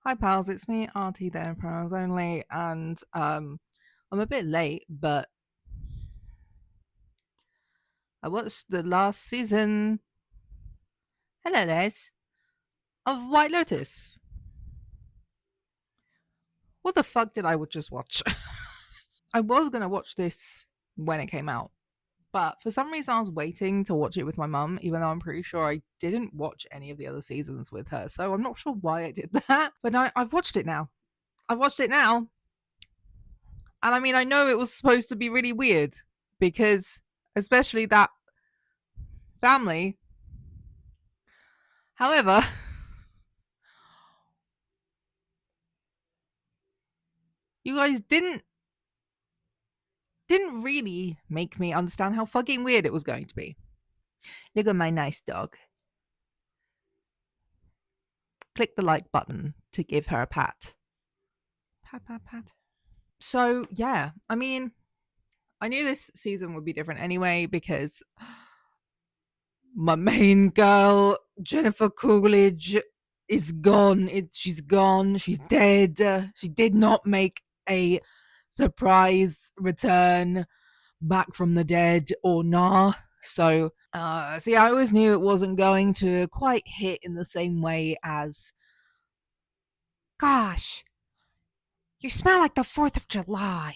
Hi pals, it's me, Artie there, pronouns only, and I'm a bit late, but I watched the last season, hello Les, of White Lotus. What the fuck did I just watch? I was gonna watch this when it came out, but for some reason I was waiting to watch it with my mum, even though I'm pretty sure I didn't watch any of the other seasons with her, so I'm not sure why I did that, but I've watched it now. I've watched it now, and I mean, I know it was supposed to be really weird because, especially that family. However, you guys didn't really make me understand how fucking weird it was going to be. Look at my nice dog. Click the like button to give her a pat. Pat, pat, pat. So, yeah, I mean, I knew this season would be different anyway because my main girl, Jennifer Coolidge, is gone. She's gone. She's dead. She did not make a surprise return back from the dead or nah. So yeah, I always knew it wasn't going to quite hit in the same way as, gosh, you smell like the 4th of July.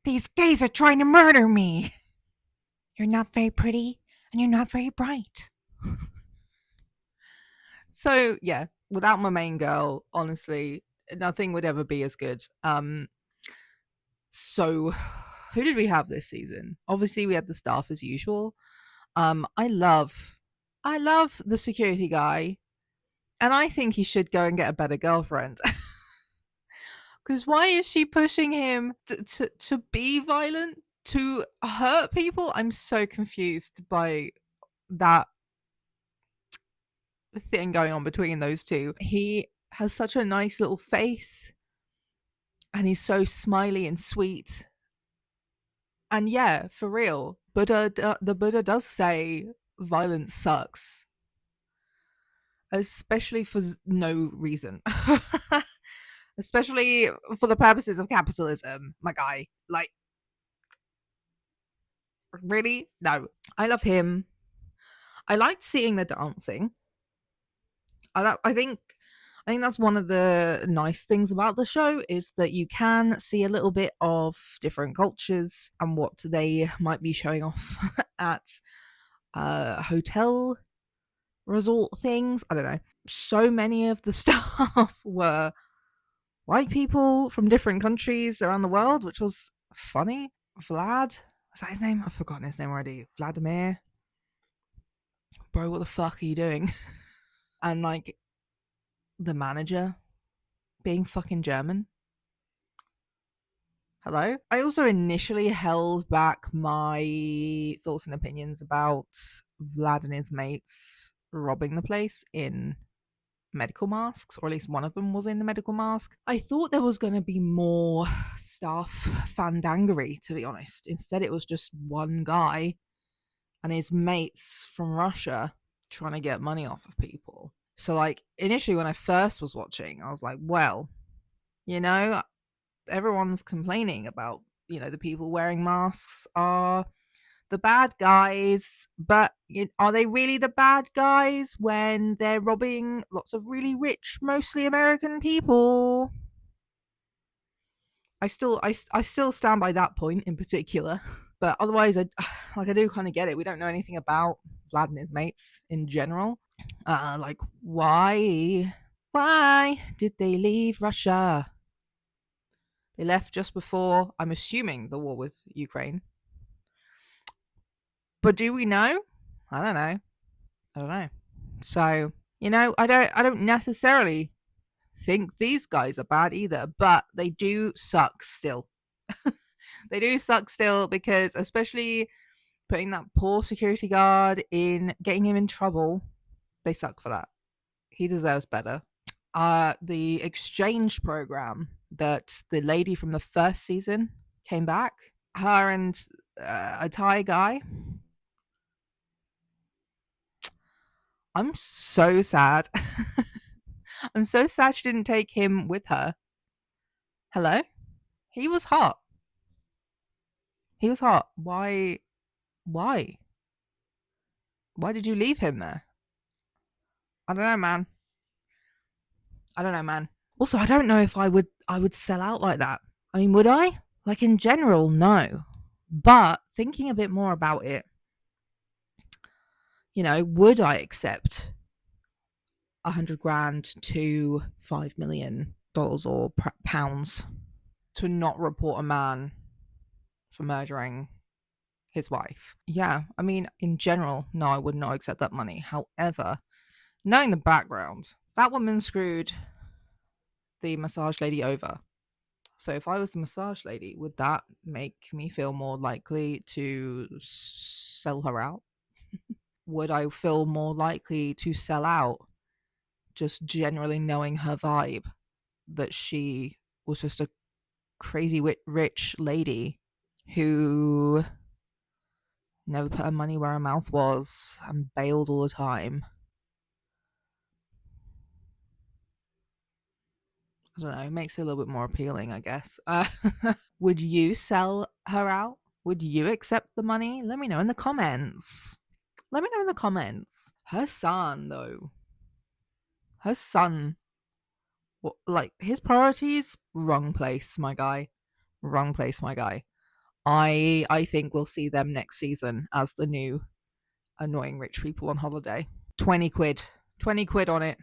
These gays are trying to murder me. You're not very pretty and you're not very bright. So yeah, without my main girl, honestly, nothing would ever be as good. So who did we have this season? Obviously we had the staff as usual. I love the security guy, and I think he should go and get a better girlfriend. Because why is she pushing him to be violent, to hurt people? I'm so confused by that thing going on between those two. He has such a nice little face, and he's so smiley and sweet. And yeah, for real, the Buddha does say violence sucks, especially for no reason. Especially for the purposes of capitalism, my guy. Like, really? No. I love him. I liked seeing the dancing. I think that's one of the nice things about the show is that you can see a little bit of different cultures and what they might be showing off at hotel resort things. I don't know. So many of the staff were white people from different countries around the world, which was funny. Vlad, was that his name? I've forgotten his name already. Vladimir. Bro, what the fuck are you doing? And like the manager being fucking German. Hello? I also initially held back my thoughts and opinions about Vlad and his mates robbing the place in medical masks, or at least one of them was in a medical mask. I thought there was going to be more staff fandangery, to be honest. Instead, it was just one guy and his mates from Russia trying to get money off of people. So, like, initially, when I first was watching, I was like, well, you know, everyone's complaining about, the people wearing masks are the bad guys, but are they really the bad guys when they're robbing lots of really rich, mostly American people? I still stand by that point in particular, but otherwise, I do kind of get it. We don't know anything about Vlad and his mates in general. Like, why did they leave Russia? They left just before, I'm assuming, the war with Ukraine. But do we know? I don't know. I don't know. So, I don't necessarily think these guys are bad either, but they do suck still. They do suck still because, especially putting that poor security guard in, getting him in trouble, they suck for that. He deserves better. The exchange program that the lady from the first season came back, her and a Thai guy, I'm so sad. I'm so sad she didn't take him with her. Hello? He was hot. He was hot. Why? Why? Why did you leave him there? I don't know, man. I don't know, man. Also, I don't know if I would sell out like that. I mean, would I? Like in general, no. But thinking a bit more about it, would I accept 100 grand to $5 million or pounds to not report a man for murdering his wife? Yeah, I mean, in general, no, I would not accept that money. However, knowing the background, that woman screwed the massage lady over. So if I was the massage lady, would that make me feel more likely to sell her out? Would I feel more likely to sell out just generally knowing her vibe, that she was just a crazy rich lady who never put her money where her mouth was and bailed all the time? I don't know, it makes it a little bit more appealing, I guess. Would you sell her out? Would you accept the money? Let me know in the comments. Let me know in the comments. Her son, though. Her son, like, his priorities, wrong place, my guy. Wrong place, my guy. I think we'll see them next season as the new annoying rich people on holiday. 20 quid. 20 quid on it.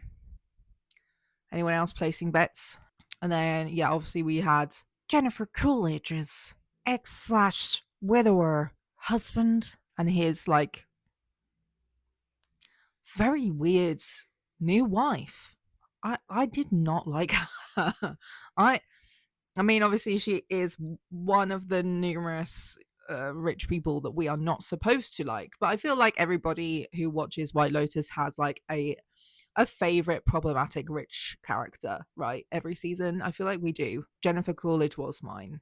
Anyone else placing bets? And then, yeah, obviously we had Jennifer Coolidge's ex/widower husband and his, like, very weird new wife. I did not like her. I mean, obviously she is one of the numerous rich people that we are not supposed to like, but I feel like everybody who watches White Lotus has like a favorite problematic rich character, right? Every season, I feel like we do. Jennifer Coolidge was mine.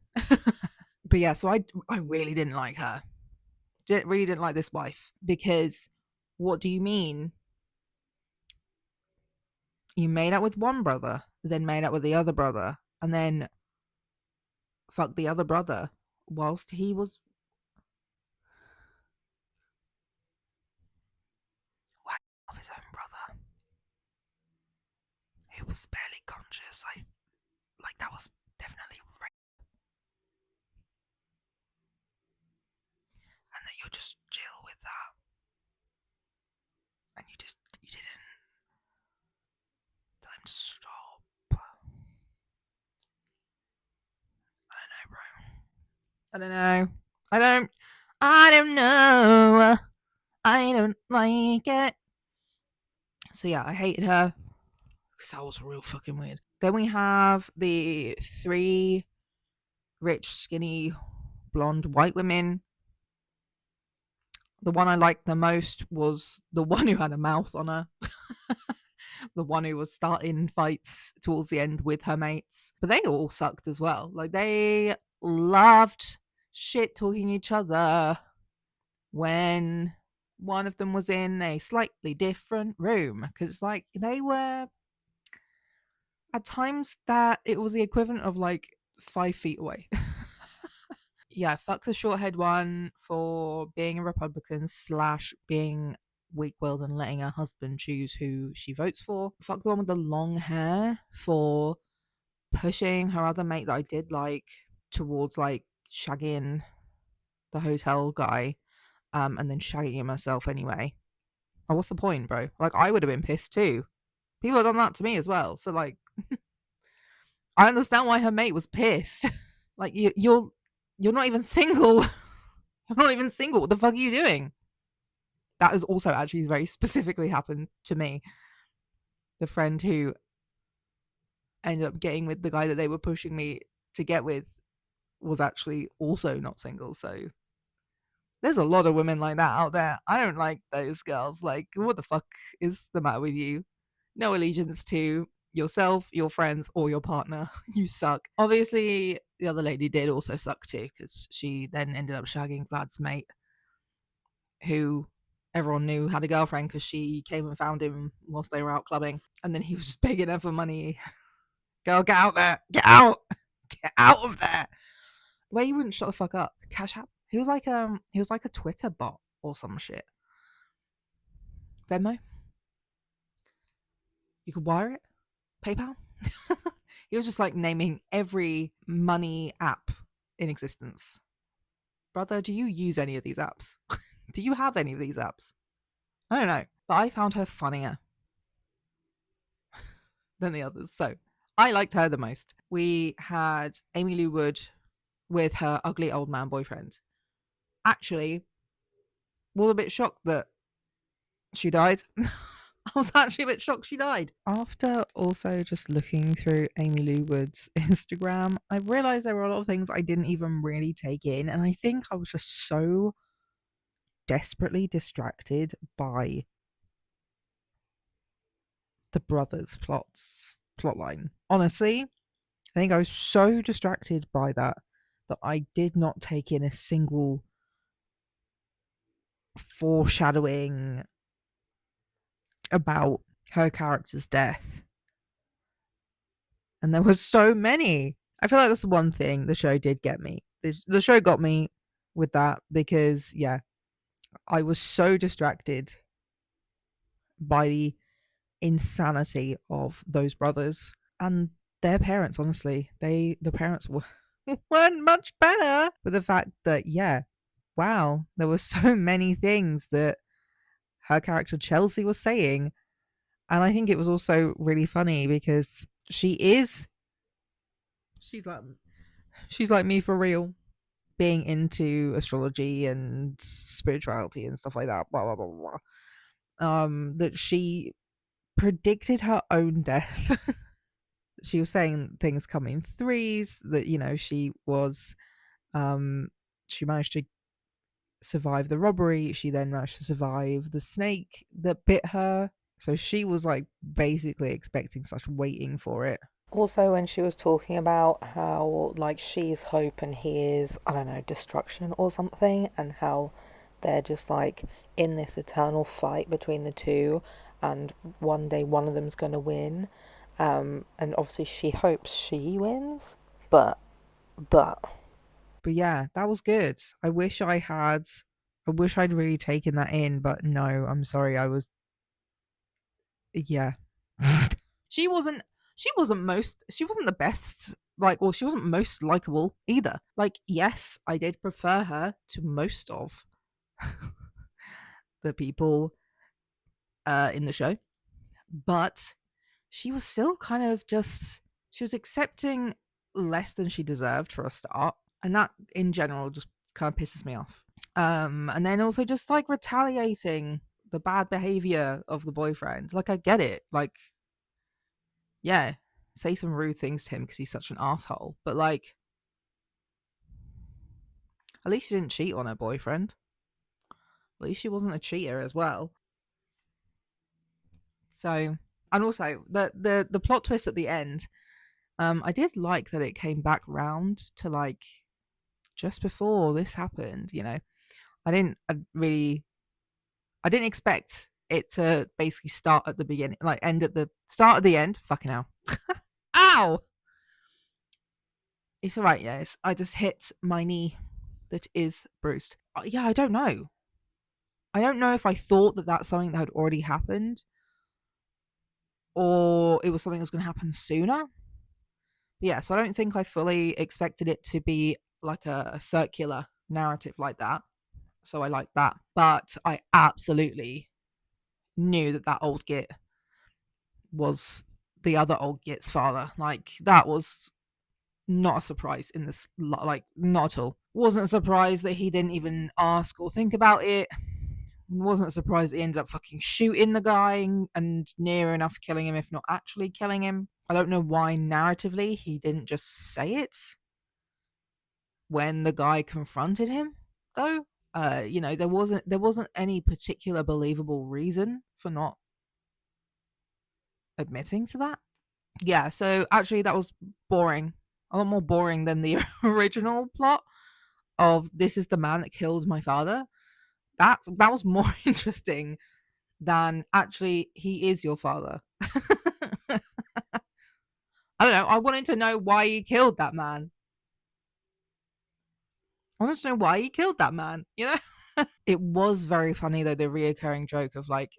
But yeah, so I really didn't like her. Really didn't like this wife, because what do you mean? You made out with one brother, then made out with the other brother, and then fucked the other brother whilst he was of his own brother, who was barely conscious. I like that was definitely rape, and that you're just chill with that, and you didn't tell him to stop. I don't know, bro. I don't know. I don't know. I don't like it. So yeah, I hated her because that was real fucking weird. Then we have the 3 rich, skinny, blonde white women. The one I liked the most was the one who had a mouth on her. The one who was starting fights towards the end with her mates. But they all sucked as well. Like, they loved shit talking each other when one of them was in a slightly different room, because like they were at times that it was the equivalent of like 5 feet away. Yeah, fuck the short-haired one for being a Republican / being weak-willed and letting her husband choose who she votes for. Fuck the one with the long hair for pushing her other mate that I did like towards like shagging the hotel guy, and then shagging him herself anyway. Oh, what's the point, bro? Like, I would have been pissed too. People have done that to me as well. So like, I understand why her mate was pissed. Like, you're not even single. You're not even single. What the fuck are you doing? That has also actually very specifically happened to me. The friend who ended up getting with the guy that they were pushing me to get with was actually also not single. So there's a lot of women like that out there. I don't like those girls. Like, what the fuck is the matter with you? No allegiance to yourself, your friends, or your partner. You suck. Obviously, the other lady did also suck too, because she then ended up shagging Vlad's mate, who everyone knew had a girlfriend because she came and found him whilst they were out clubbing, and then he was just begging her for money. Girl, get out there, get out of there. The way he wouldn't shut the fuck up. Cash App. He was like a Twitter bot or some shit. Venmo. You could wire it. PayPal. He was just like naming every money app in existence. Brother, do you use any of these apps? Do you have any of these apps? I don't know, but I found her funnier than the others. So I liked her the most. We had Amy Lou Wood with her ugly old man boyfriend. Actually, was a bit shocked that she died. I was actually a bit shocked she died. After also just looking through Amy Lou Wood's Instagram, I realized there were a lot of things I didn't even really take in. And I think I was just so desperately distracted by the brothers' plotline. Honestly, I think I was so distracted by that I did not take in a single foreshadowing about her character's death. And there was so many. I feel like that's one thing the show did get me. The show got me with that because, yeah, I was so distracted by the insanity of those brothers and their parents. Honestly, the parents weren't much better. But the fact that, yeah, wow, there were so many things that her character Chelsea was saying. And I think it was also really funny because she's like me for real, being into astrology and spirituality and stuff like that, blah blah blah blah. That she predicted her own death. She was saying things come in threes, that, you know, she managed to survive the robbery. She then managed to survive the snake that bit her. So she was like basically expecting such, waiting for it. Also, when she was talking about how, like, she's hope and he is, I don't know, destruction or something, and how they're just like in this eternal fight between the two, and one day one of them's going to win. And obviously she hopes she wins, but but but yeah, that was good. I wish I'd really taken that in, but no, I'm sorry. Yeah. she wasn't she wasn't the best, like, well, she wasn't most likable either. Like, yes, I did prefer her to most of the people in the show, but she was still kind of just, she was accepting less than she deserved for a start, and that in general just kind of pisses me off. And then also just like retaliating the bad behavior of the boyfriend. Like, I get it, like, yeah, say some rude things to him because he's such an asshole, but like, at least she didn't cheat on her boyfriend. At least she wasn't a cheater as well. So, and also the plot twist at the end, I did like that it came back round to like just before this happened. You know, I didn't expect it to basically start at the beginning, like end at the start of the end. Fucking hell. Ow! It's all right, yes. I just hit my knee that is bruised. Yeah, I don't know. I don't know if I thought that that's something that had already happened or it was something that was going to happen sooner. But yeah, so I don't think I fully expected it to be like a circular narrative like that. So I like that. But I absolutely knew that that old git was the other old git's father. Like, that was not a surprise in this, like, not at all. Wasn't a surprise that he didn't even ask or think about it. Wasn't surprised he ended up fucking shooting the guy and near enough killing him, if not actually killing him. I don't know why narratively he didn't just say it when the guy confronted him, though. You know, there wasn't any particular believable reason for not admitting to that. Yeah, so actually that was boring. A lot more boring than the original plot of this is the man that killed my father. that was more interesting than actually he is your father. I don't know. I wanted to know why he killed that man. I wanted to know why he killed that man, you know? It was very funny though, the reoccurring joke of like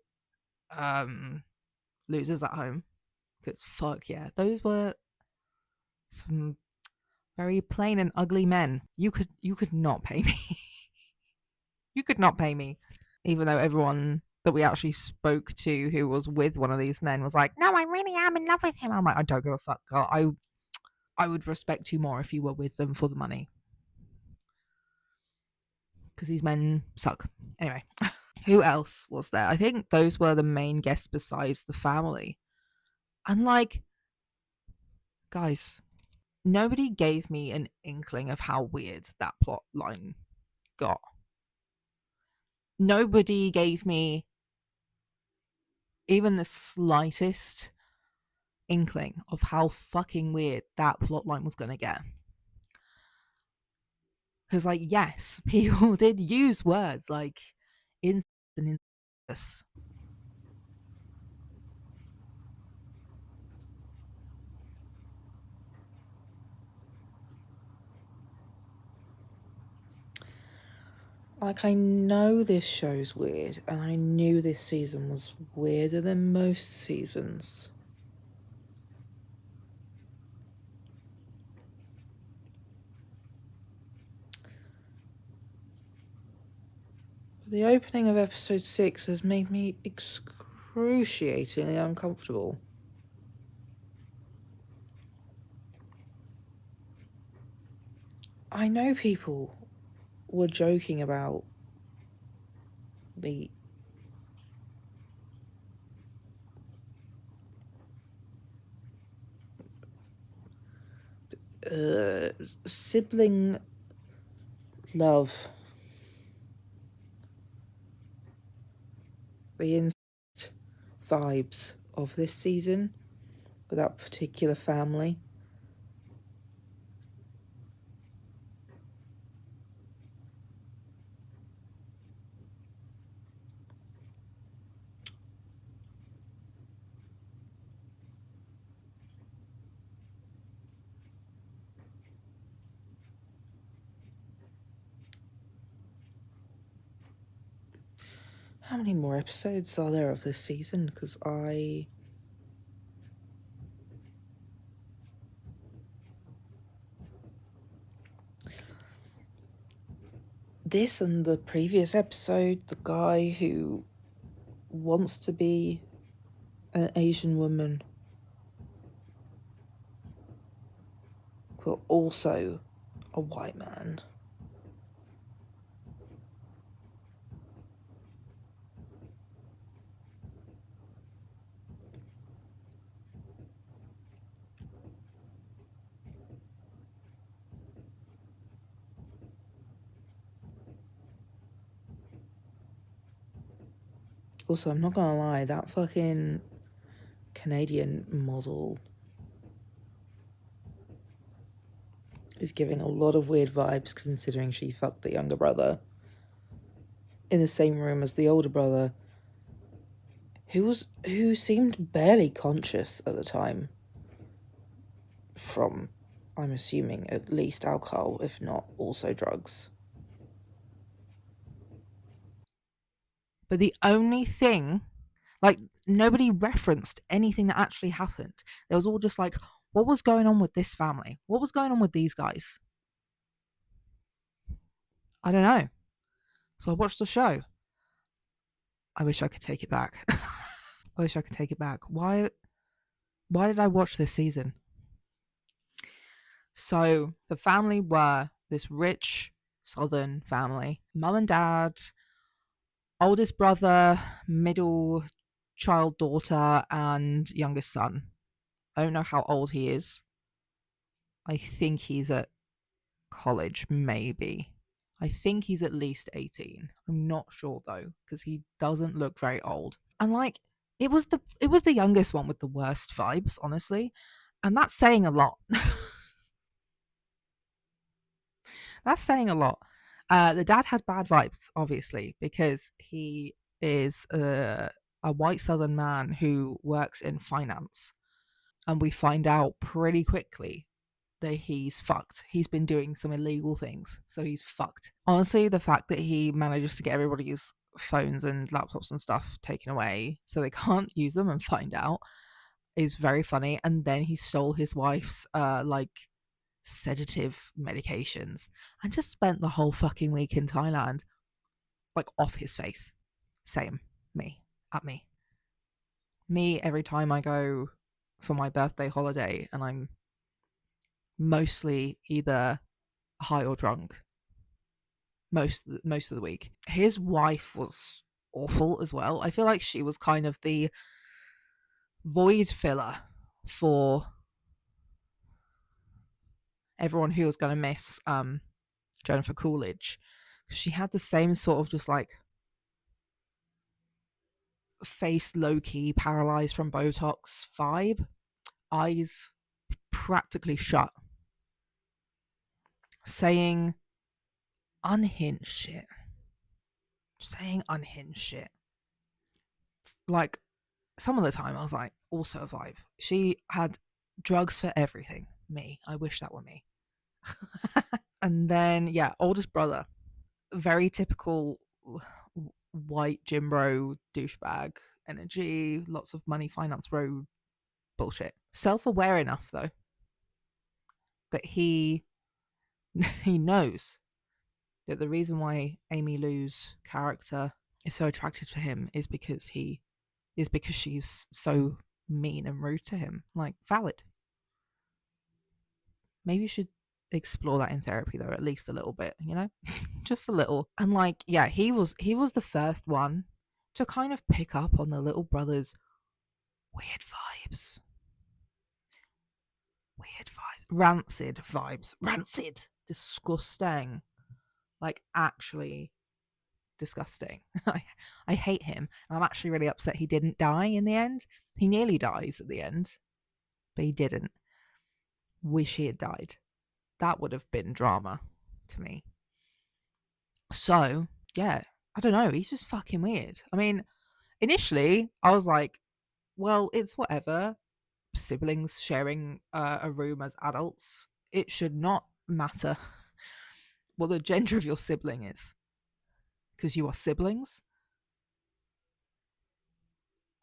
um losers at home. Because fuck yeah. Those were some very plain and ugly men. You could not pay me. You could not pay me. Even though everyone that we actually spoke to who was with one of these men was like, no, I really am in love with him. I'm like, I don't give a fuck, girl. I would respect you more if you were with them for the money. Because these men suck. Anyway, who else was there? I think those were the main guests besides the family. And like, guys, nobody gave me an inkling of how weird that plot line got. Nobody gave me even the slightest inkling of how fucking weird that plot line was going to get. Because, like, yes, people did use words like incest and incest. Like, I know this show's weird, and I knew this season was weirder than most seasons. The opening of episode 6 has made me excruciatingly uncomfortable. I know people were joking about the sibling love, the incest vibes of this season with that particular family. How many more episodes are there of this season? Because this and the previous episode, the guy who wants to be an Asian woman, but also a white man. Also, I'm not gonna lie, that fucking Canadian model is giving a lot of weird vibes considering she fucked the younger brother in the same room as the older brother, who seemed barely conscious at the time from, I'm assuming, at least alcohol, if not also drugs. But the only thing, like, nobody referenced anything that actually happened. There was all just like, what was going on with this family? What was going on with these guys? I don't know. So I watched the show. I wish I could take it back. I wish I could take it back. Why did I watch this season? So the family were this rich southern family. Mum and dad, oldest brother, middle child daughter, and youngest son. I don't know how old he is. I think he's at college, maybe. I think he's at least 18. I'm not sure though, because he doesn't look very old. And like it was the youngest one with the worst vibes, honestly. And that's saying a lot. That's saying a lot. The dad had bad vibes, obviously, because he is a white Southern man who works in finance. And we find out pretty quickly that he's fucked. He's been doing some illegal things, so he's fucked. Honestly, the fact that he manages to get everybody's phones and laptops and stuff taken away so they can't use them and find out is very funny. And then he stole his wife's like sedative medications and just spent the whole fucking week in Thailand like off his face. Same. Me. At me. Me every time I go for my birthday holiday and I'm mostly either high or drunk most of the week. His wife was awful as well. I feel like she was kind of the void filler for everyone who was going to miss Jennifer Coolidge. She had the same sort of just like face low-key paralyzed from Botox vibe, eyes practically shut, saying unhinged shit. Like, some of the time I was like, also a vibe. She had drugs for everything. Me. I wish that were me. And then, yeah, oldest brother. Very typical white gym bro douchebag energy, lots of money, finance bro bullshit. Self-aware enough, though, that he knows that the reason why Amy Lou's character is so attracted to him is because she's so mean and rude to him. Like, valid. Maybe you should explore that in therapy, though, at least a little bit, you know? Just a little. And like, yeah, he was the first one to kind of pick up on the little brother's weird vibes. Rancid. Disgusting. Like, actually disgusting. I hate him. And I'm actually really upset he didn't die in the end. He nearly dies at the end, but he didn't. Wish he had died. That would have been drama to me. So, yeah, I don't know. He's just fucking weird. I mean, initially, I was like, well, it's whatever. Siblings sharing a room as adults. It should not matter what the gender of your sibling is, because you are siblings.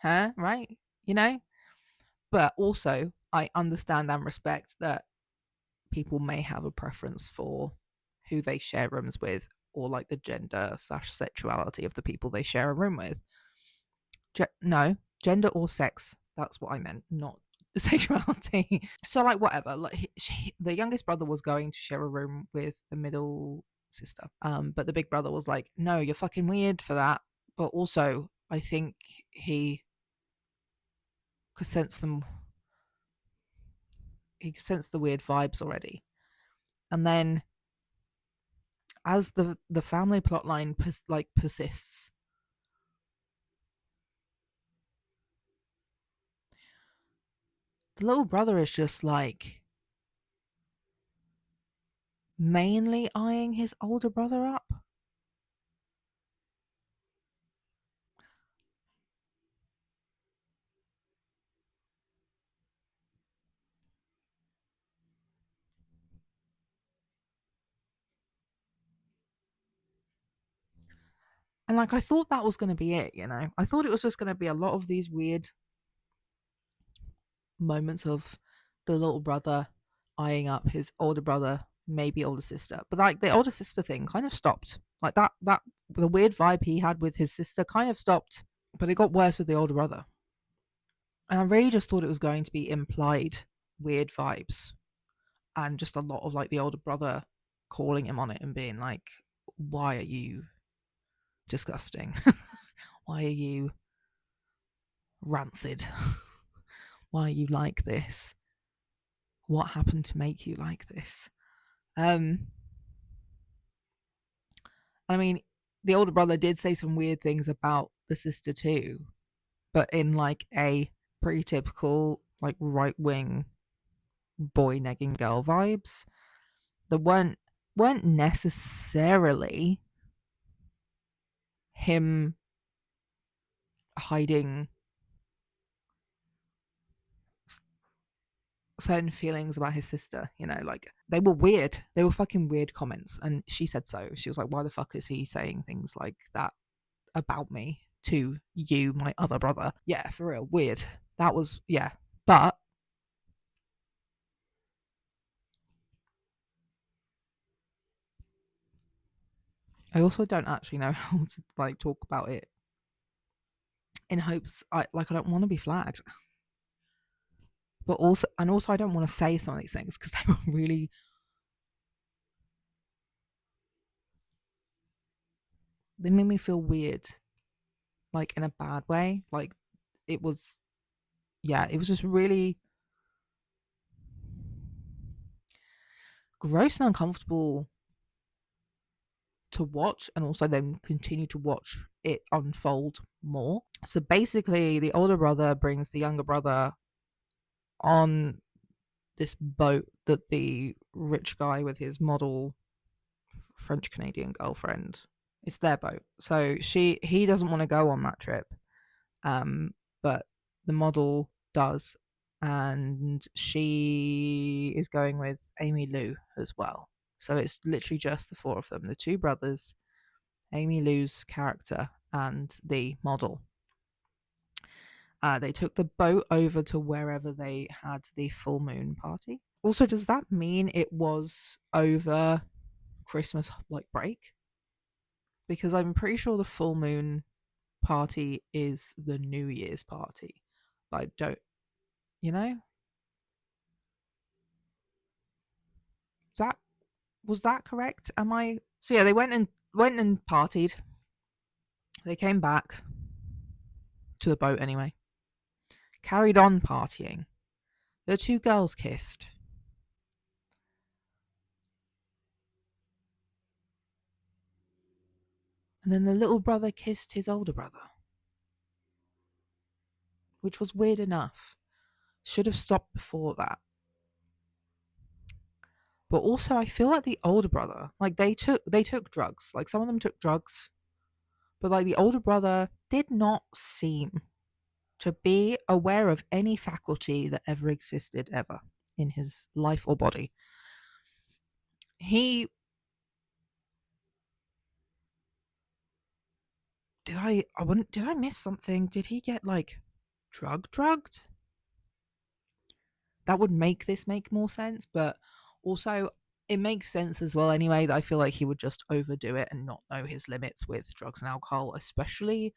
Huh? Right? You know? But also, I understand and respect that people may have a preference for who they share rooms with, or like the gender/sexuality of the people they share a room with. No, gender or sex. That's what I meant, not sexuality. So, like, whatever. Like, the youngest brother was going to share a room with the middle sister, but the big brother was like, "No, you're fucking weird for that." But also, I think he could sense some. He could sense the weird vibes already, and then as the family plotline persists, the little brother is just like mainly eyeing his older brother up. And like, I thought that was going to be it, you know? I thought it was just going to be a lot of these weird moments of the little brother eyeing up his older brother, maybe older sister. But like, the older sister thing kind of stopped. Like, that the weird vibe he had with his sister kind of stopped, but it got worse with the older brother. And I really just thought it was going to be implied weird vibes and just a lot of like the older brother calling him on it and being like, why are you disgusting? Why are you rancid? Why are you like this? What happened to make you like this? I mean, the older brother did say some weird things about the sister too, but in like a pretty typical like right wing boy negging girl vibes. There weren't weren't necessarily him hiding certain feelings about his sister, like they were weird. They were fucking weird comments. And she said so. She was like, why the fuck is he saying things like that about me to you, my other brother? Yeah, for real. Weird. That was, yeah. But I also don't actually know how to like talk about it in hopes I don't want to be flagged. But also I don't want to say some of these things because they were really, they made me feel weird, like in a bad way. Like it was, yeah, it was just really gross and uncomfortable to watch, and also then continue to watch it unfold more. So basically, the older brother brings the younger brother on this boat that the rich guy with his model French Canadian girlfriend, it's their boat. So he doesn't want to go on that trip, but the model does, and she is going with Amy Lou as well. So it's literally just the four of them, the two brothers, Amy Lou's character, and the model. They took the boat over to wherever they had the full moon party. Also, does that mean it was over Christmas like break? Because I'm pretty sure the full moon party is the New Year's party. But I don't, you know? Is that was that correct? Am I So yeah, they went and partied. They came back to the boat anyway. Carried on partying. The two girls kissed. And then the little brother kissed his older brother, which was weird enough. Should have stopped before that. But also I feel like the older brother, like they took drugs. Like some of them took drugs, but like the older brother did not seem to be aware of any faculty that ever existed ever in his life or body. He did I miss something? Did he get like drugged? That would make this make more sense, but also it makes sense as well anyway that I feel like he would just overdo it and not know his limits with drugs and alcohol, especially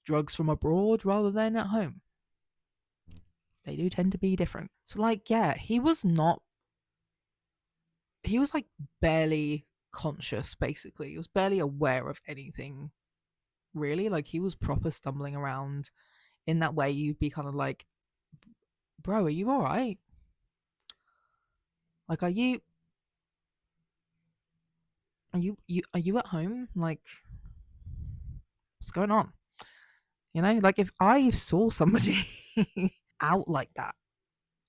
drugs from abroad rather than at home. They do tend to be different. So like yeah, he was like barely conscious basically. He was barely aware of anything really. Like he was proper stumbling around in that way. You'd be kind of like, bro, are you all right? Like are you at home? Like what's going on? Like if I saw somebody out like that,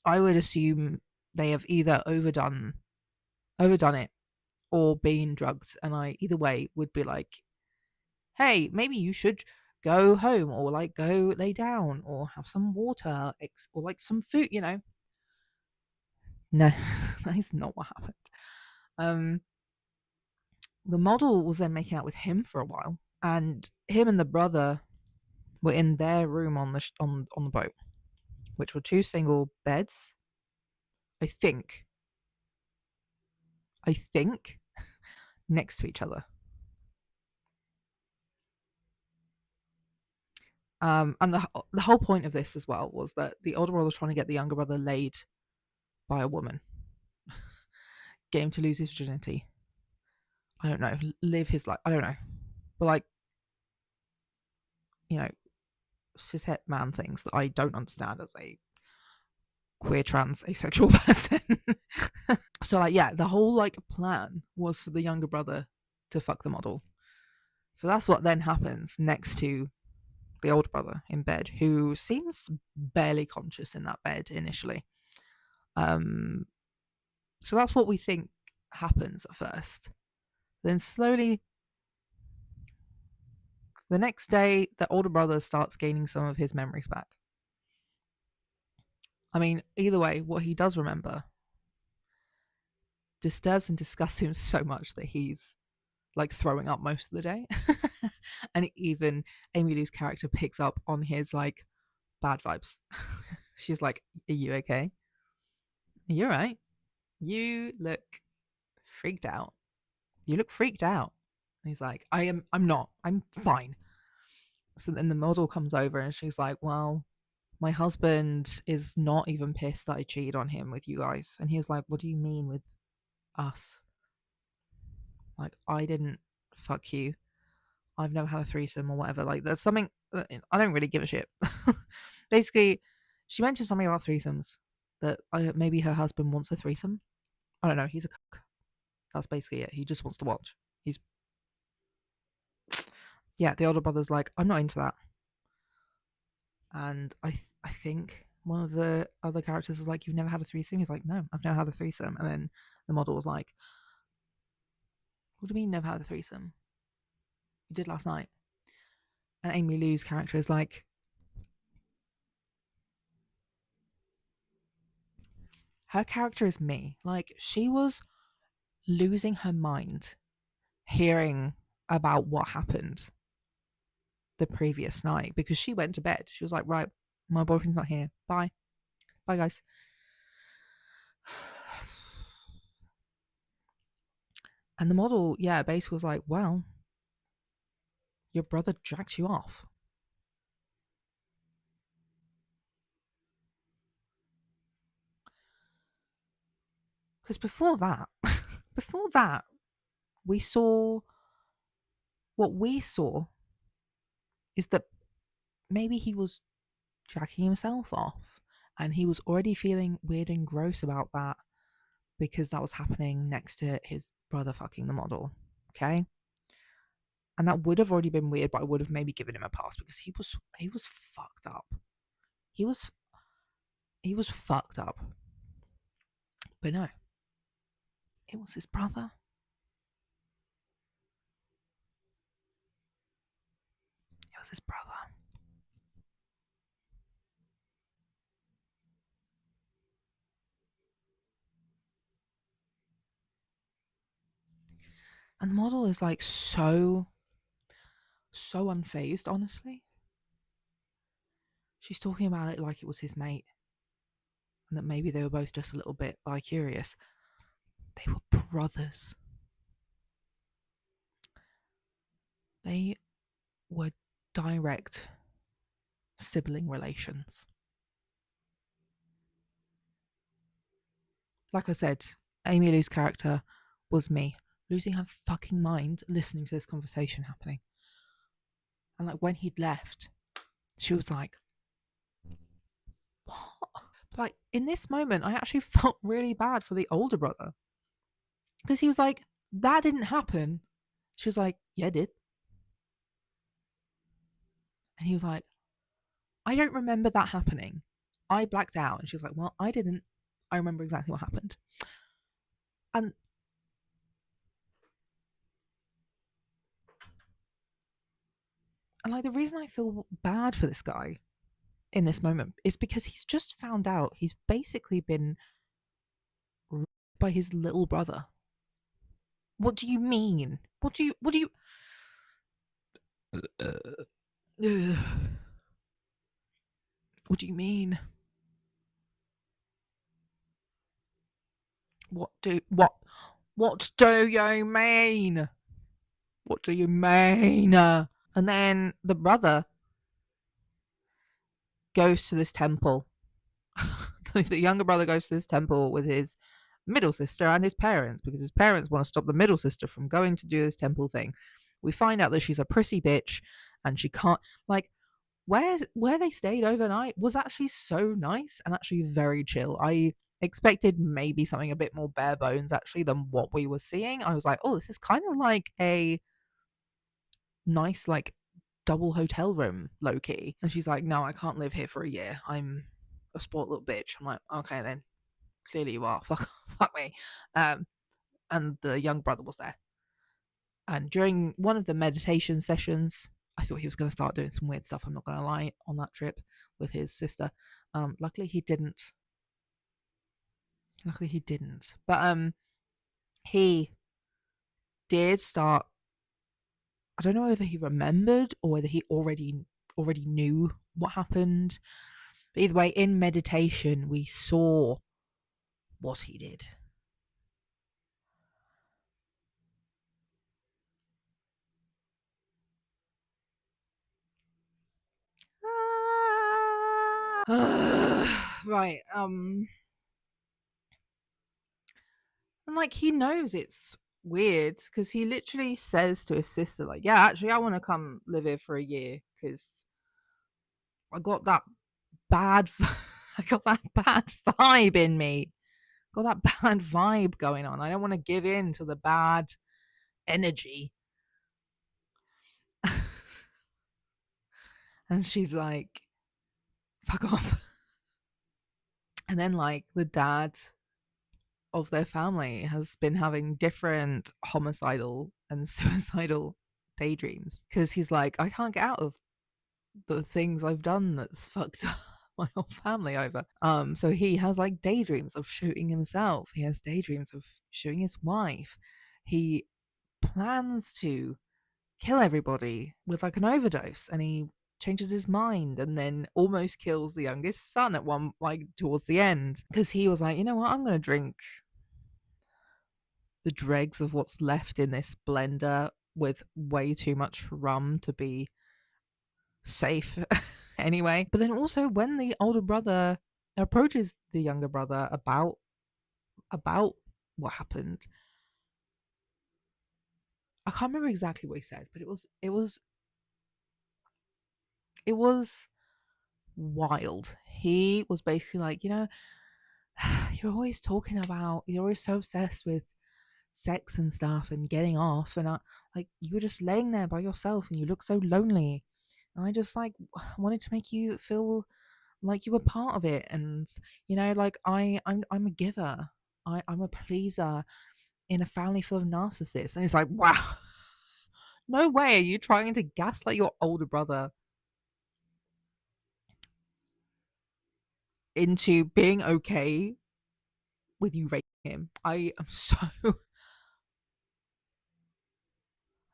I would assume they have either overdone it or been drugged, and I either way would be like, hey, maybe you should go home or like go lay down or have some water or like some food. No, that is not what happened. Um, the model was then making out with him for a while, and him and the brother were in their room on the boat, which were two single beds. I think, I think, next to each other. And the whole point of this as well was that the older brother was trying to get the younger brother laid by a woman, get him to lose his virginity. I don't know, live his life. I don't know, but like you know, cishet man things that I don't understand as a queer trans asexual person. So like yeah, the whole like plan was for the younger brother to fuck the model. So that's what then happens next to the older brother in bed, who seems barely conscious in that bed initially. Um, so that's what we think happens at first. Then slowly, the next day, the older brother starts gaining some of his memories back. I mean, either way, what he does remember disturbs and disgusts him so much that he's like throwing up most of the day. And even Amy Lou's character picks up on his like bad vibes. She's like, "Are you okay? You're right. You look freaked out. You look freaked out." And he's like, I'm not. I'm fine." So then the model comes over and she's like, "Well, my husband is not even pissed that I cheated on him with you guys." And he was like, "What do you mean with us? Like, I didn't fuck you. I've never had a threesome or whatever." Like, there's something I don't really give a shit. Basically, she mentioned something about threesomes, that maybe her husband wants a threesome. I don't know. He's a cook. That's basically it. He just wants to watch. He's Yeah. The older brother's like, "I'm not into that." And I think one of the other characters was like, "You've never had a threesome?" He's like, "No, I've never had a threesome." And then the model was like, "What do you mean never had a threesome? You did last night." And Amy Lou's character is like, her character is me. Like, she was losing her mind hearing about what happened the previous night, because she went to bed. She was like, "Right, my boyfriend's not here. Bye. Bye, guys." And the model, yeah, basically was like, "Well, your brother dragged you off." Because before that, we saw what we saw is that maybe he was dragging himself off and he was already feeling weird and gross about that, because that was happening next to his brother fucking the model. Okay. And that would have already been weird, but I would have maybe given him a pass, because he was fucked up. He was fucked up. But no, it was his brother. It was his brother. And the model is like so unfazed, honestly. She's talking about it like it was his mate, and that maybe they were both just a little bit bi-curious. They were brothers. They were direct sibling relations. Like I said, Amy Lou's character was me, losing her fucking mind listening to this conversation happening. And like, when he'd left, she was like, "What?" But like, in this moment, I actually felt really bad for the older brother, because he was like, "That didn't happen." She was like, "Yeah, it did." And he was like, "I don't remember that happening. I blacked out." And she was like, "Well, I didn't. I remember exactly what happened." And like, the reason I feel bad for this guy in this moment is because he's just found out he's basically been raped by his little brother. What do you mean? What do you mean? What do you mean? What do you mean? And then the brother goes to this temple. The younger brother goes to this temple with his middle sister and his parents, because his parents want to stop the middle sister from going to do this temple thing. We find out that she's a prissy bitch and she can't, like, where they stayed overnight was actually so nice and actually very chill. I expected maybe something a bit more bare bones actually than what we were seeing. I was like, "Oh, this is kind of like a nice like double hotel room, low key." And she's like, "No, I can't live here for a year. I'm a sport little bitch." I'm like, "Okay then, clearly you are." Fuck me. Um, and the young brother was there. And during one of the meditation sessions, I thought he was going to start doing some weird stuff, I'm not going to lie, on that trip with his sister. Luckily he didn't. But he did start, I don't know whether he remembered or whether he already knew what happened. But either way, in meditation, we saw what he did. Right. And like he knows it's weird because he literally says to his sister, like, "Yeah, actually, I want to come live here for a year because I got that bad, I got that bad vibe in me, got that bad vibe going on. I don't want to give in to the bad energy." And she's like, "Fuck off." And then like the dad of their family has been having different homicidal and suicidal daydreams because he's like, I can't get out of the things I've done that's fucked up my whole family over. So he has like daydreams of shooting himself. He has daydreams of shooting his wife. He plans to kill everybody with like an overdose, and he changes his mind and then almost kills the youngest son at one, like towards the end, because he was like, you know what, I'm gonna drink the dregs of what's left in this blender with way too much rum to be safe anyway. But then also when the older brother approaches the younger brother about what happened, I can't remember exactly what he said, but it was wild. He was basically like, you're always talking about, you're always so obsessed with sex and stuff and getting off, and like you were just laying there by yourself and you look so lonely, and I just like wanted to make you feel like you were part of it. And like I'm a giver, I'm a pleaser in a family full of narcissists. And it's like, wow. No way are you trying to gaslight your older brother into being okay with you raping him. I am so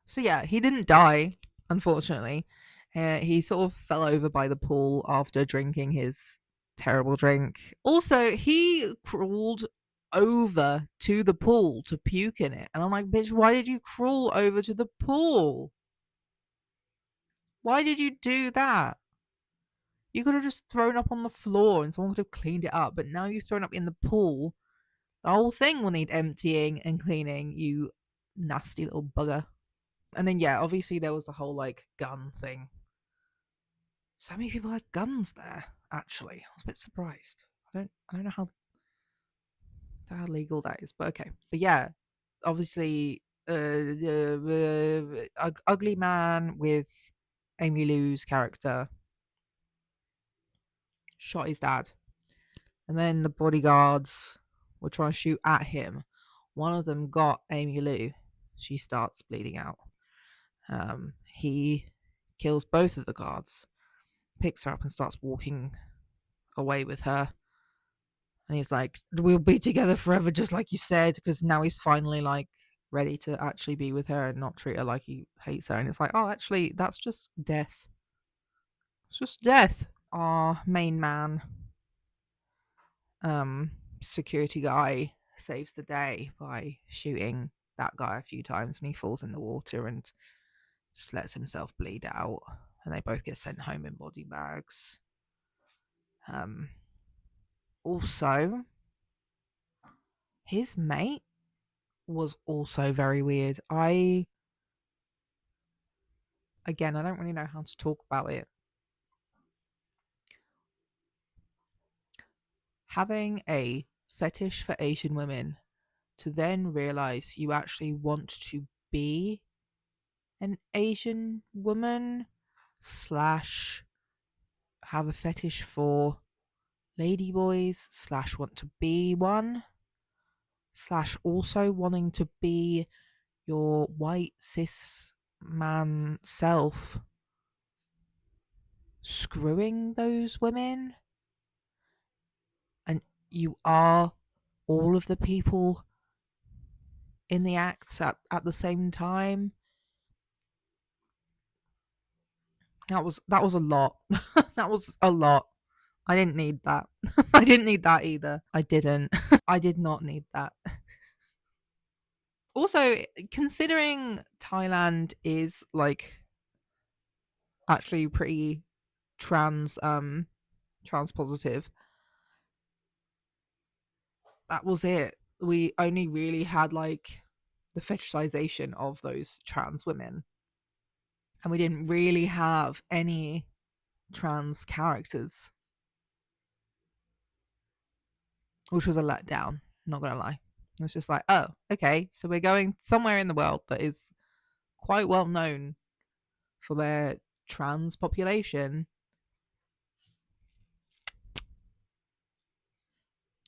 So yeah, he didn't die, unfortunately. He sort of fell over by the pool after drinking his terrible drink. Also, he crawled over to the pool to puke in it. And I'm like, bitch, why did you crawl over to the pool? Why did you do that? You could have just thrown up on the floor and someone could have cleaned it up. But now you've thrown up in the pool. The whole thing will need emptying and cleaning, you nasty little bugger. And then yeah, obviously there was the whole like gun thing. So many people had guns there. Actually, I was a bit surprised. I don't know how legal that is, but okay. But yeah, obviously, the ugly man with Amy Lou's character shot his dad, and then the bodyguards were trying to shoot at him. One of them got Amy Lou. She starts bleeding out. He kills both of the guards, picks her up and starts walking away with her. And he's like, we'll be together forever, just like you said, because now he's finally like ready to actually be with her and not treat her like he hates her. And it's like, oh, actually, that's just death. It's just death. Our main man, security guy, saves the day by shooting that guy a few times, and he falls in the water and just lets himself bleed out. And they both get sent home in body bags. Also, his mate was also very weird. I don't really know how to talk about it. Having a fetish for Asian women, to then realize you actually want to be an Asian woman slash have a fetish for ladyboys slash want to be one slash also wanting to be your white cis man self, screwing those women, and you are all of the people in the acts at the same time. That was a lot. That was a lot. I didn't need that. I didn't need that either. I didn't. I did not need that. Also, considering Thailand is like actually pretty trans trans positive, that was it. We only really had like the fetishization of those trans women, and we didn't really have any trans characters, which was a letdown, not gonna lie. It was just like, oh, okay, so we're going somewhere in the world that is quite well known for their trans population,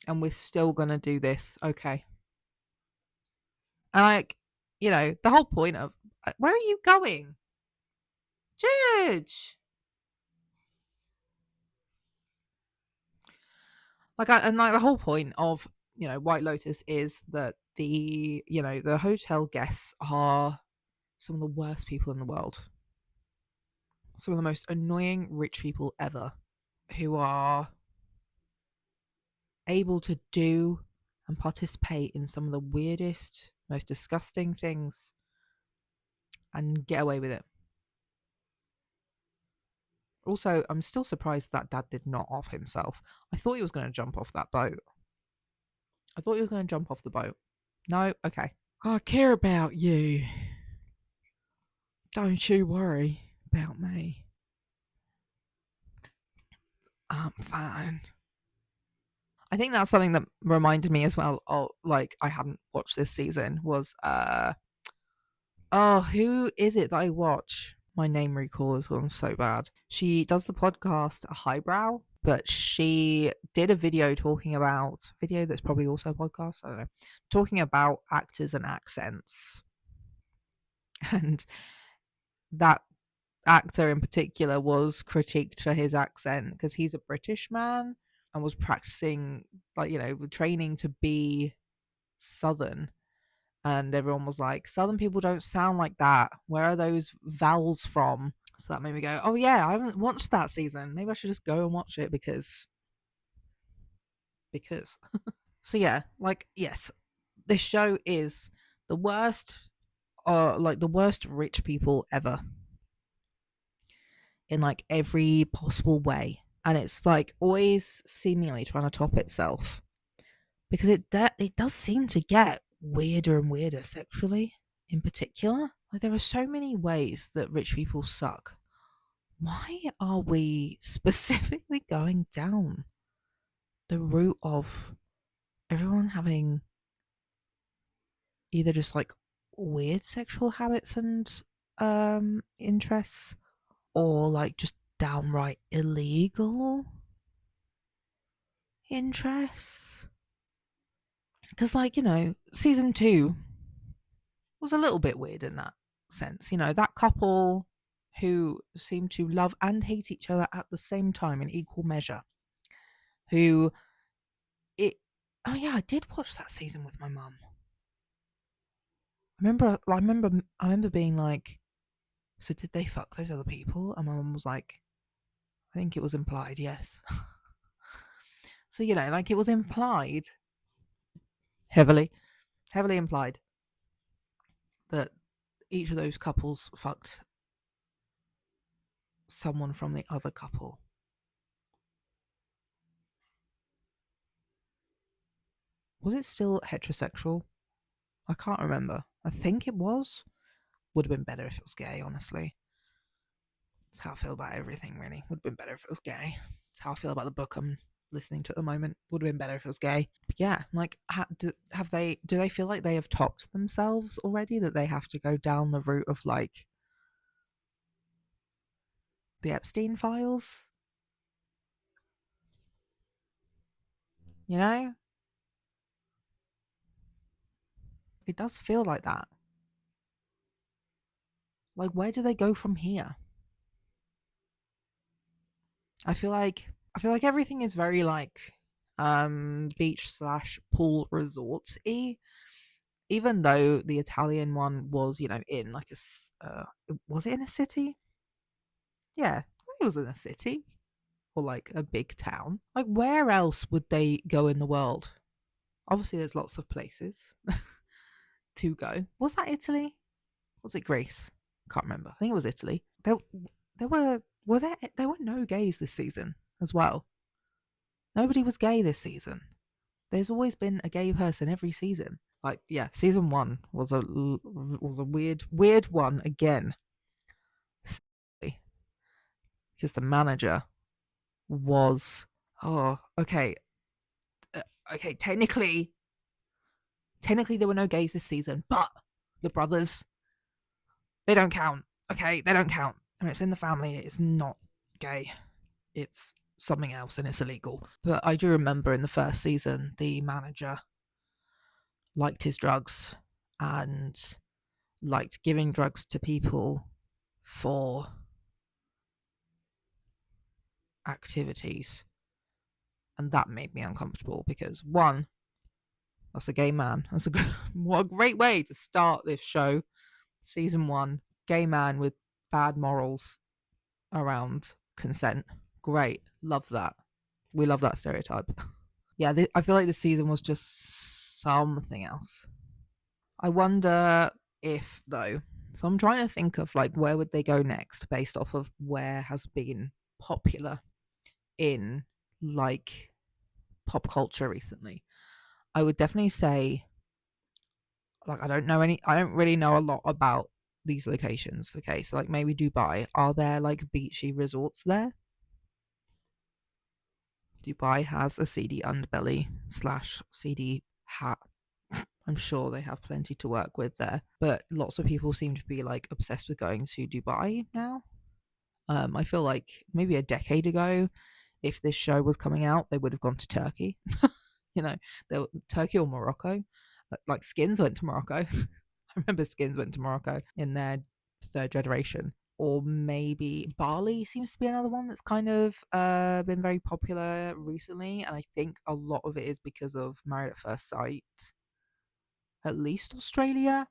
and we're still gonna do this. Okay. And like, the whole point of where are you going? Judge. And like the whole point of, White Lotus is that the hotel guests are some of the worst people in the world. Some of the most annoying rich people ever, who are able to do and participate in some of the weirdest, most disgusting things and get away with it. Also, I'm still surprised that dad did not off himself. I thought he was going to jump off that boat. I thought he was going to jump off the boat. No? Okay. I care about you. Don't you worry about me. I'm fine. I think that's something that reminded me as well. Oh, like I hadn't watched this season was who is it that I watch? My name recall has gone so bad. She does the podcast Highbrow, but she did a video talking about video that's probably also a podcast. I don't know, talking about actors and accents, and that actor in particular was critiqued for his accent because he's a British man and was practicing, like, training to be Southern. And everyone was like, Southern people don't sound like that. Where are those vowels from? So that made me go, oh yeah, I haven't watched that season. Maybe I should just go and watch it because. So yeah, like, yes, this show is the worst, like the worst rich people ever in like every possible way. And it's like always seemingly trying to top itself because it does seem to get weirder and weirder sexually in particular. Like there are so many ways that rich people suck. Why are we specifically going down the route of everyone having either just like weird sexual habits and interests, or like just downright illegal interests? Because, like, season 2 was a little bit weird in that sense. That couple who seemed to love and hate each other at the same time in equal measure. Who it Oh yeah, I did watch that season with my mum. I remember being like, so did they fuck those other people? And my mum was like, I think it was implied, yes. So, like it was implied, heavily, heavily implied, that each of those couples fucked someone from the other couple. Was it still heterosexual? I can't remember. I think it was. Would have been better if it was gay, honestly. That's how I feel about everything, really. Would have been better if it was gay. That's how I feel about the book I'm listening to at the moment. Would have been better if it was gay. But yeah, like, do they feel like they have topped themselves already? That they have to go down the route of like the Epstein files? You know? It does feel like that. Like, where do they go from here? I feel like I feel like everything is very like beach slash pool resort y, even though the Italian one was, in like was it in a city? Yeah, it was in a city or like a big town. Like, where else would they go in the world? Obviously, there's lots of places to go. Was that Italy? Was it Greece? Can't remember. I think it was Italy. There were no gays this season as well. Nobody was gay this season. There's always been a gay person every season. Like, yeah, season one was a weird one again, because the manager was, oh, okay, okay. Technically there were no gays this season, but the brothers, they don't count. Okay, they don't count. And it's in the family. It's not gay. It's something else, and it's illegal. But I do remember in the first season, the manager liked his drugs and liked giving drugs to people for activities. And that made me uncomfortable because, one, that's a gay man. What a great way to start this show. Season one, gay man with bad morals around consent. Great. Love that. We love that stereotype. Yeah, I feel like this season was just something else. I wonder if, though, so I'm trying to think of like where would they go next based off of where has been popular in like pop culture recently. I would definitely say, like, I don't really know a lot about these locations. Okay, so like maybe Dubai. Are there like beachy resorts there? Dubai has a seedy underbelly slash seedy hat. I'm sure they have plenty to work with there, but lots of people seem to be like obsessed with going to Dubai now. I feel like maybe a decade ago, if this show was coming out, they would have gone to Turkey. you know, Turkey or Morocco. Like Skins went to Morocco. I remember Skins went to Morocco in their third generation. Or maybe Bali seems to be another one that's kind of been very popular recently, and I think a lot of it is because of Married at First Sight. At least Australia,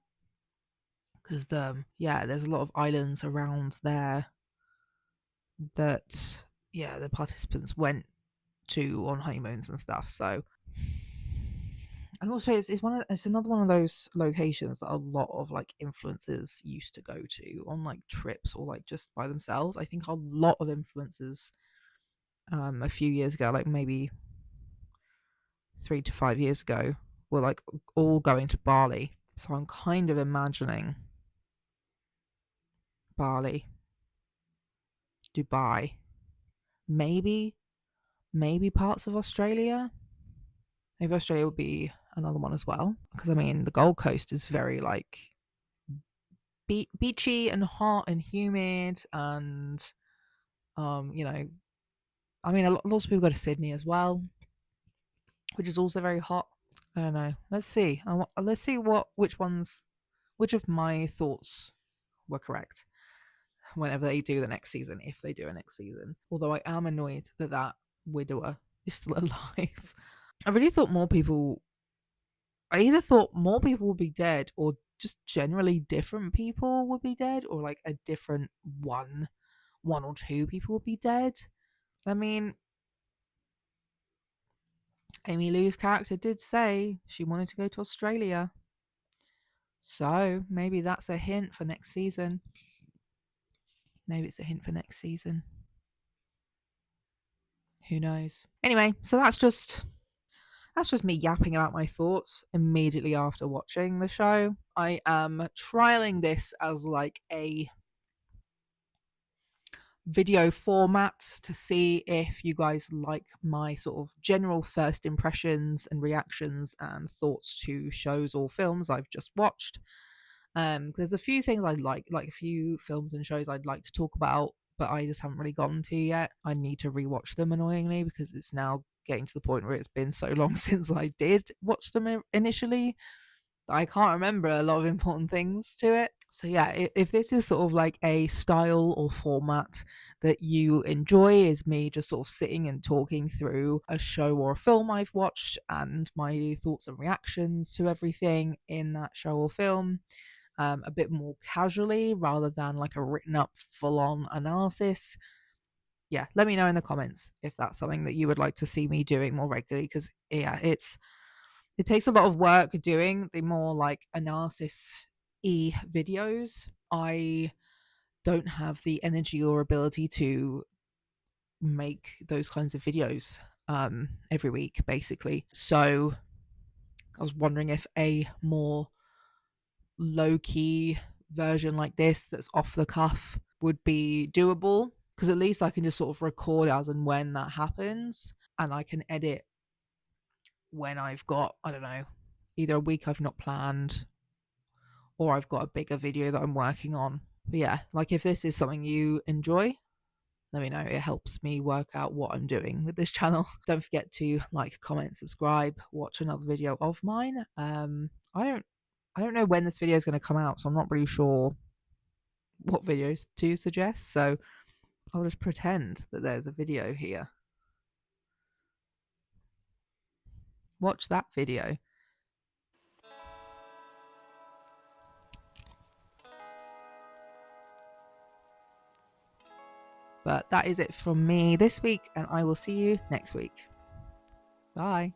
because yeah, there's a lot of islands around there that, yeah, the participants went to on honeymoons and stuff. So, and also it's another one of those locations that a lot of like influencers used to go to on like trips or like just by themselves. I think a lot of influencers a few years ago, like maybe 3 to 5 years ago, were like all going to Bali. So I'm kind of imagining Bali, Dubai, maybe parts of Australia. Maybe Australia would be another one as well, because I mean the Gold Coast is very like beachy and hot and humid, and you know, I mean lots of people go to Sydney as well, which is also very hot. I don't know. Let's see. Let's see which of my thoughts were correct whenever they do the next season, if they do a next season. Although I am annoyed that widower is still alive. I really thought more people. I either thought more people would be dead, or just generally different people would be dead, or like a different one or two people would be dead. I mean, Amy Lou's character did say she wanted to go to Australia, so maybe that's a hint for next season. Maybe it's a hint for next season. Who knows? Anyway, so that's just me yapping about my thoughts immediately after watching the show. I am trialing this as like a video format to see if you guys like my sort of general first impressions and reactions and thoughts to shows or films I've just watched. There's a few things I'd like a few films and shows I'd like to talk about, but I just haven't really gotten to yet. I need to rewatch them annoyingly because it's now getting to the point where it's been so long since I did watch them initially. I can't remember a lot of important things to it. So yeah, if this is sort of like a style or format that you enjoy, is me just sort of sitting and talking through a show or a film I've watched and my thoughts and reactions to everything in that show or film, a bit more casually rather than like a written up full on analysis. Yeah, let me know in the comments if that's something that you would like to see me doing more regularly, because yeah, it takes a lot of work doing the more like analysis videos. I don't have the energy or ability to make those kinds of videos every week, basically. So I was wondering if a more low key version like this, that's off the cuff, would be doable, because at least I can just sort of record as and when that happens, and I can edit when I've got, I don't know, either a week I've not planned or I've got a bigger video that I'm working on. But yeah, like if this is something you enjoy, let me know. It helps me work out what I'm doing with this channel. Don't forget to like, comment, subscribe, watch another video of mine. I don't know when this video is going to come out, so I'm not really sure what videos to suggest. So I'll just pretend that there's a video here. Watch that video. But that is it from me this week, and I will see you next week. Bye.